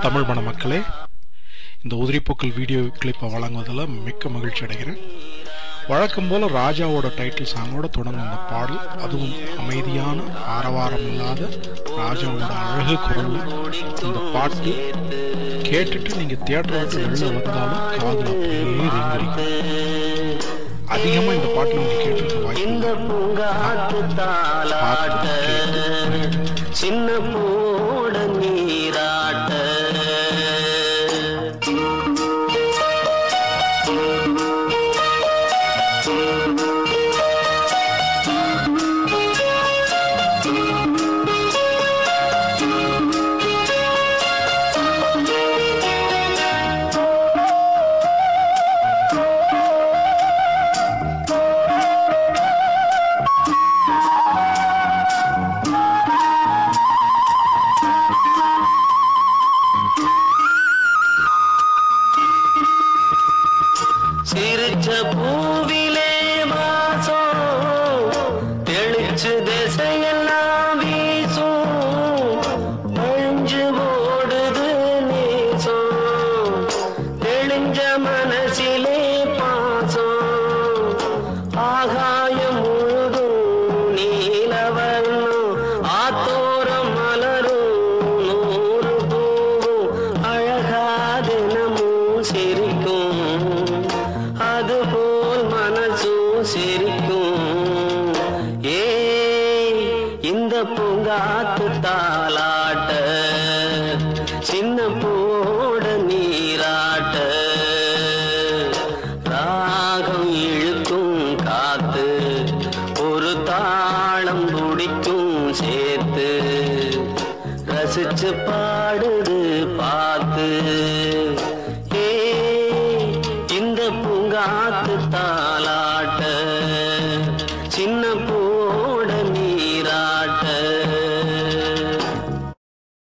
தமிழ் மண மக்களே, இந்த உதிரிப்பூக்கள் வீடியோ கிளிப்பை வழங்குவதில் மிக்க மகிழ்ச்சி அடைகிறேன். வழக்கம் போல ராஜாவோட டைட்டில் சாங்கோட தொடங்கும் இந்த பாடல், அதுவும் அமைதியான ஆரவாரம் இல்லாத ராஜாவோட அழகு குரல்ல இந்த பாட்டு கேட்டுட்டு நீங்க தியேட்டரை விட்டு வெளில வந்தாலும் காதுல அப்படியே ரீங்கரிக்கும். அதிகமா இந்த பாட்டு நீங்க கேட்டிருக்க வாய்ப்பு சின்ன போட நீராட்ட சிரிச்ச பூவிலே வாசம் தெளிச்சு திசையெல்லாம் வீசும் அழிஞ்சு ஓடுது நேசம் தெளிஞ்ச மனசிலே பாசம் ஆகாயம் முழுதும் நீலவர்ணம் ஆத்தோரம் மலரும் நூறு பூவும் அழகா தினமும் சிரிக்கும் அதுபோல் மனசும் சிரிக்கும். இந்த பூங்காத்து தாலாட்ட சின்ன போட நீராட்ட ராகம் இழுக்கும் காத்து ஒரு தாளம் துடிக்கும் சேர்த்து ரசிச்சு பாடுது பார்த்து இந்த பூங்காத்து தாலாட்ட சின்ன